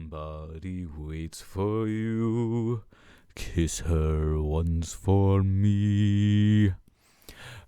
Somebody waits for you. Kiss her once for me.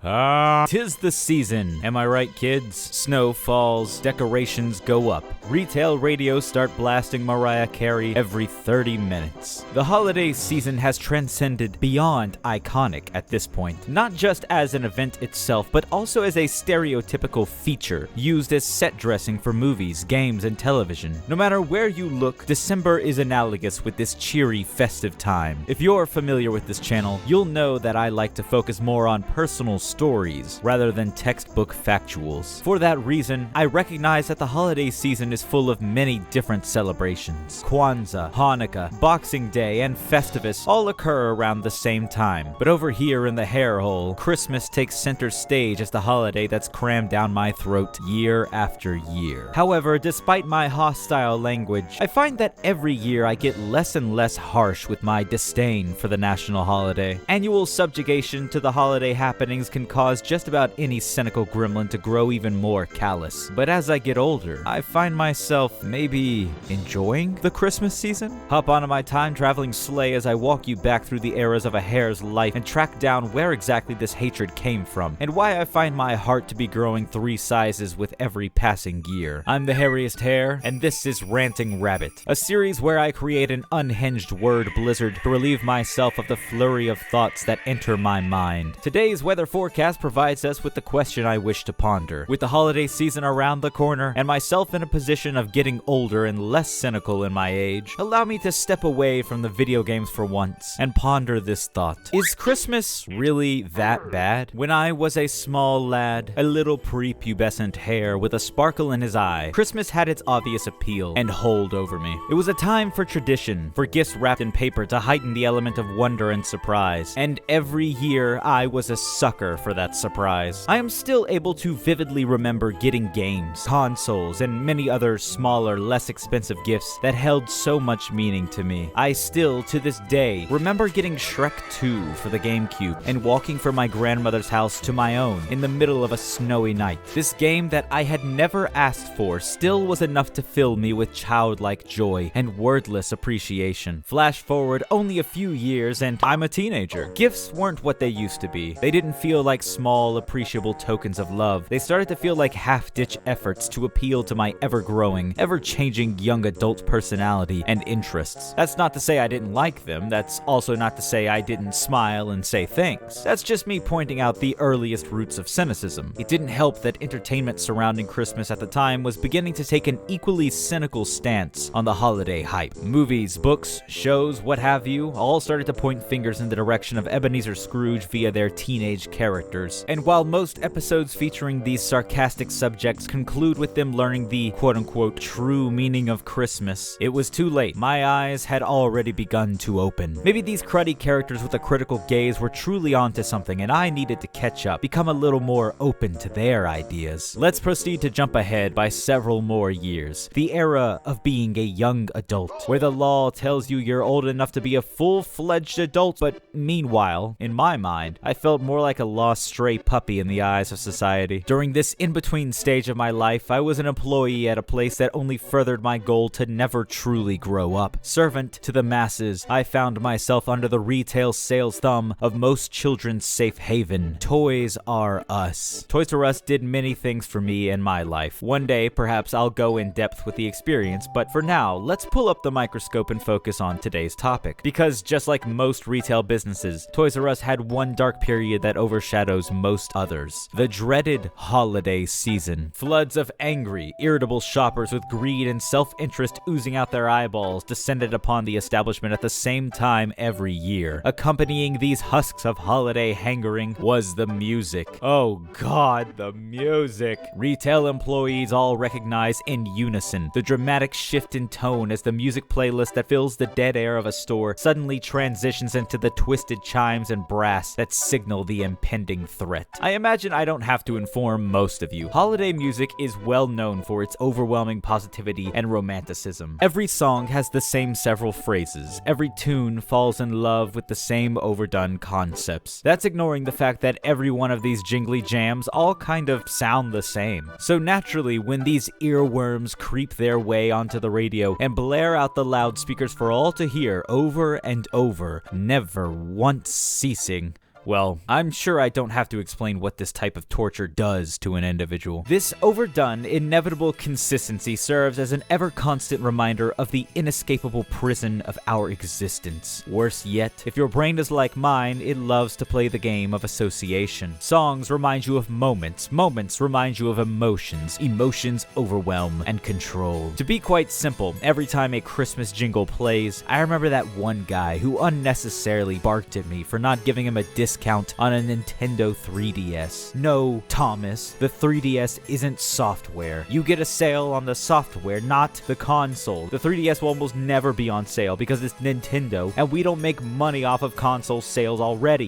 'Tis the season, am I right, kids? Snow falls, decorations go up. Retail radios start blasting Mariah Carey every 30 minutes. The holiday season has transcended beyond iconic at this point, not just as an event itself, but also as a stereotypical feature used as set dressing for movies, games, and television. No matter where you look, December is analogous with this cheery, festive time. If you're familiar with this channel, you'll know that I like to focus more on personal stories rather than textbook factuals. For that reason, I recognize that the holiday season is full of many different celebrations. Kwanzaa, Hanukkah, Boxing Day, and Festivus all occur around the same time. But over here in the hair hole, Christmas takes center stage as the holiday that's crammed down my throat year after year. However, despite my hostile language, I find that every year I get less and less harsh with my disdain for the national holiday. Annual subjugation to the holiday happenings can cause just about any cynical gremlin to grow even more callous. But as I get older, I find myself maybe enjoying the Christmas season? Hop onto my time-traveling sleigh as I walk you back through the eras of a hare's life and track down where exactly this hatred came from, and why I find my heart to be growing 3 sizes with every passing year. I'm the hairiest hare, and this is Ranting Rabbit, a series where I create an unhinged word blizzard to relieve myself of the flurry of thoughts that enter my mind. Today's weather forecast provides us with the question I wish to ponder. With the holiday season around the corner, and myself in a position of getting older and less cynical in my age, allow me to step away from the video games for once and ponder this thought. Is Christmas really that bad? When I was a small lad, a little prepubescent hare with a sparkle in his eye, Christmas had its obvious appeal and hold over me. It was a time for tradition, for gifts wrapped in paper to heighten the element of wonder and surprise, and every year I was a sucker for that surprise. I am still able to vividly remember getting games, consoles, and many other smaller, less expensive gifts that held so much meaning to me. I still, to this day, remember getting Shrek 2 for the GameCube and walking from my grandmother's house to my own in the middle of a snowy night. This game that I had never asked for still was enough to fill me with childlike joy and wordless appreciation. Flash forward only a few years and I'm a teenager. Gifts weren't what they used to be. They didn't feel like small, appreciable tokens of love. They started to feel like half-ditch efforts to appeal to my ever-growing, ever-changing young adult personality and interests. That's not to say I didn't like them. That's also not to say I didn't smile and say thanks. That's just me pointing out the earliest roots of cynicism. It didn't help that entertainment surrounding Christmas at the time was beginning to take an equally cynical stance on the holiday hype. Movies, books, shows, what have you, all started to point fingers in the direction of Ebenezer Scrooge via their teenage characters. And while most episodes featuring these sarcastic subjects conclude with them learning the quote-unquote true meaning of Christmas, it was too late. My eyes had already begun to open. Maybe these cruddy characters with a critical gaze were truly onto something, and I needed to catch up, become a little more open to their ideas. Let's proceed to jump ahead by several more years. The era of being a young adult, where the law tells you you're old enough to be a full-fledged adult, but meanwhile, in my mind, I felt more like a lost stray puppy in the eyes of society. During this in-between stage of my life, I was an employee at a place that only furthered my goal to never truly grow up. Servant to the masses, I found myself under the retail sales thumb of most children's safe haven, Toys R Us. Toys R Us did many things for me in my life. One day, perhaps I'll go in depth with the experience, but for now, let's pull up the microscope and focus on today's topic. Because just like most retail businesses, Toys R Us had one dark period that overshadows most others. The dreaded holiday season. Floods of angry, irritable shoppers with greed and self-interest oozing out their eyeballs descended upon the establishment at the same time every year. Accompanying these husks of holiday hangering was the music. Oh God, the music. Retail employees all recognize in unison the dramatic shift in tone as the music playlist that fills the dead air of a store suddenly transitions into the twisted chimes and brass that signal the impending impending threat. I imagine I don't have to inform most of you. Holiday music is well known for its overwhelming positivity and romanticism. Every song has the same several phrases. Every tune falls in love with the same overdone concepts. That's ignoring the fact that every one of these jingly jams all kind of sound the same. So naturally, when these earworms creep their way onto the radio and blare out the loudspeakers for all to hear over and over, never once ceasing, well, I'm sure I don't have to explain what this type of torture does to an individual. This overdone, inevitable consistency serves as an ever-constant reminder of the inescapable prison of our existence. Worse yet, if your brain is like mine, it loves to play the game of association. Songs remind you of moments, moments remind you of emotions, emotions overwhelm and control. To be quite simple, every time a Christmas jingle plays, I remember that one guy who unnecessarily barked at me for not giving him a discount on a Nintendo 3DS. No, Thomas, the 3DS isn't software. You get a sale on the software, not the console. The 3DS will almost never be on sale because it's Nintendo, and we don't make money off of console sales already.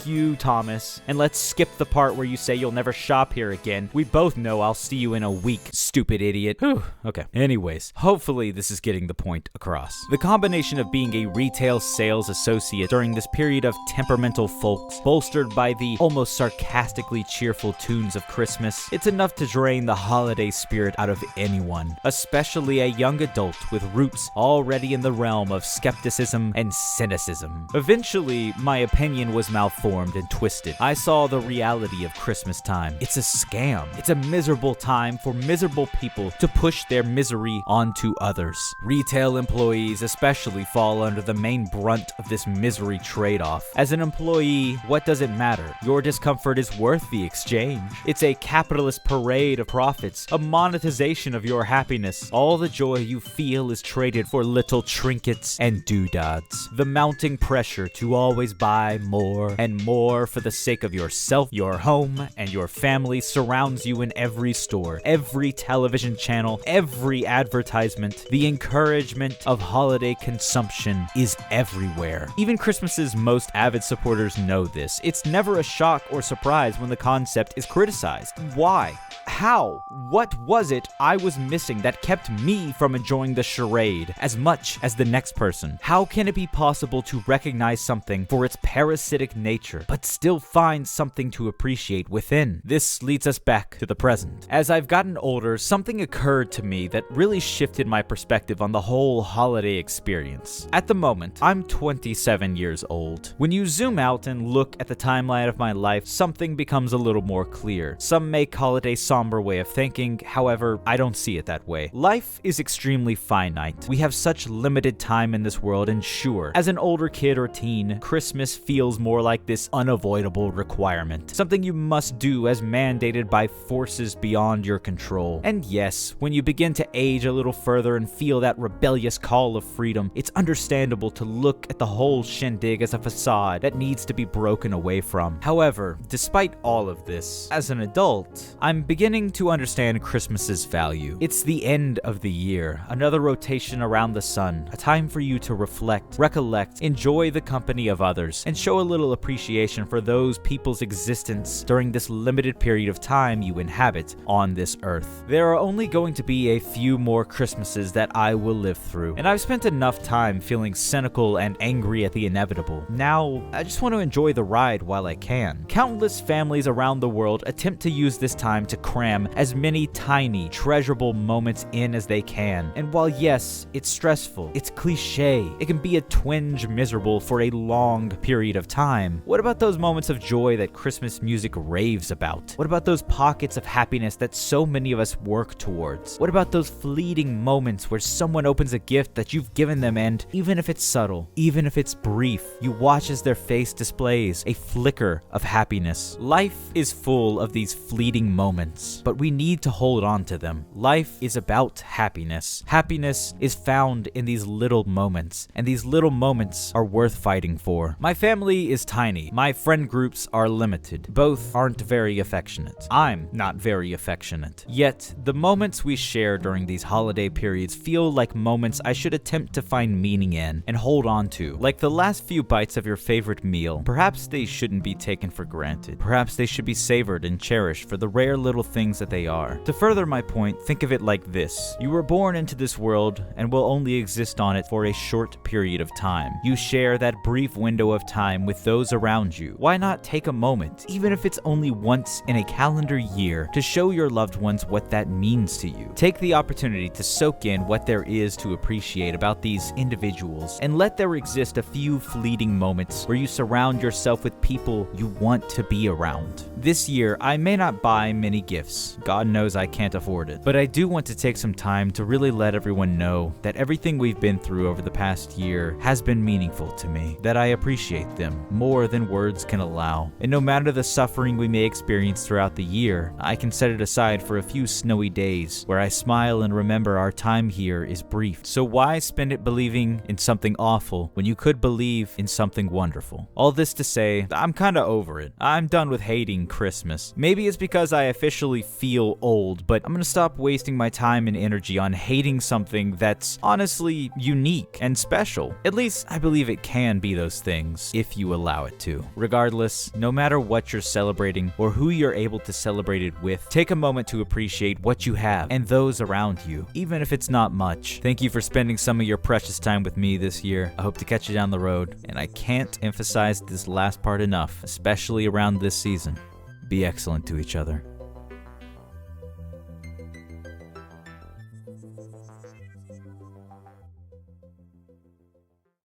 You, Thomas. And let's skip the part where you say you'll never shop here again. We both know I'll see you in a week, stupid idiot. Whew, okay. Anyways, hopefully this is getting the point across. The combination of being a retail sales associate during this period of temperamental folks, bolstered by the almost sarcastically cheerful tunes of Christmas, it's enough to drain the holiday spirit out of anyone, especially a young adult with roots already in the realm of skepticism and cynicism. Eventually, my opinion was malformed and twisted. I saw the reality of Christmas time. It's a scam. It's a miserable time for miserable people to push their misery onto others. Retail employees especially fall under the main brunt of this misery trade-off. As an employee, what does it matter? Your discomfort is worth the exchange. It's a capitalist parade of profits, a monetization of your happiness. All the joy you feel is traded for little trinkets and doodads. The mounting pressure to always buy more and more for the sake of yourself, your home, and your family surrounds you in every store, every television channel, every advertisement. The encouragement of holiday consumption is everywhere. Even Christmas's most avid supporters know this. It's never a shock or surprise when the concept is criticized. Why? How? What was it I was missing that kept me from enjoying the charade as much as the next person? How can it be possible to recognize something for its parasitic nature, but still find something to appreciate within? This leads us back to the present. As I've gotten older, something occurred to me that really shifted my perspective on the whole holiday experience. At the moment, I'm 27 years old. When you zoom out and look at the timeline of my life, something becomes a little more clear. Some may call it a somber way of thinking, however, I don't see it that way. Life is extremely finite. We have such limited time in this world, and sure, as an older kid or teen, Christmas feels more like this unavoidable requirement. Something you must do as mandated by forces beyond your control. And yes, when you begin to age a little further and feel that rebellious call of freedom, it's understandable to look at the whole shindig as a facade that needs to be broken away from. However, despite all of this, as an adult, I'm beginning to understand Christmas's value. It's the end of the year, another rotation around the sun, a time for you to reflect, recollect, enjoy the company of others, and show a little appreciation for those people's existence during this limited period of time you inhabit on this earth. There are only going to be a few more Christmases that I will live through, and I've spent enough time feeling cynical and angry at the inevitable. Now, I just want to enjoy the ride while I can. Countless families around the world attempt to use this time to cram as many tiny, treasurable moments in as they can. And while yes, it's stressful, it's cliche, it can be a twinge miserable for a long period of time, what about those moments of joy that Christmas music raves about? What about those pockets of happiness that so many of us work towards? What about those fleeting moments where someone opens a gift that you've given them and, even if it's subtle, even if it's brief, you watch as their face displays a flicker of happiness? Life is full of these fleeting moments, but we need to hold on to them. Life is about happiness. Happiness is found in these little moments, and these little moments are worth fighting for. My family is tiny. My friend groups are limited. Both aren't very affectionate. I'm not very affectionate. Yet, the moments we share during these holiday periods feel like moments I should attempt to find meaning in and hold on to. Like the last few bites of your favorite meal. Perhaps perhaps they shouldn't be taken for granted. Perhaps they should be savored and cherished for the rare little things that they are. To further my point, think of it like this. You were born into this world and will only exist on it for a short period of time. You share that brief window of time with those around you. Why not take a moment, even if it's only once in a calendar year, to show your loved ones what that means to you? Take the opportunity to soak in what there is to appreciate about these individuals, and let there exist a few fleeting moments where you surround yourself with people you want to be around. This year, I may not buy many gifts. God knows I can't afford it. But I do want to take some time to really let everyone know that everything we've been through over the past year has been meaningful to me, that I appreciate them more than words can allow. And no matter the suffering we may experience throughout the year, I can set it aside for a few snowy days where I smile and remember our time here is brief. So why spend it believing in something awful when you could believe in something wonderful? All this to say, I'm kinda over it. I'm done with hating Christmas. Maybe it's because I officially feel old, but I'm gonna stop wasting my time and energy on hating something that's honestly unique and special. At least I believe it can be those things if you allow it to. Regardless, no matter what you're celebrating or who you're able to celebrate it with, take a moment to appreciate what you have and those around you, even if it's not much. Thank you for spending some of your precious time with me this year. I hope to catch you down the road, and I can't emphasize this last part enough, especially around this season. Be excellent to each other.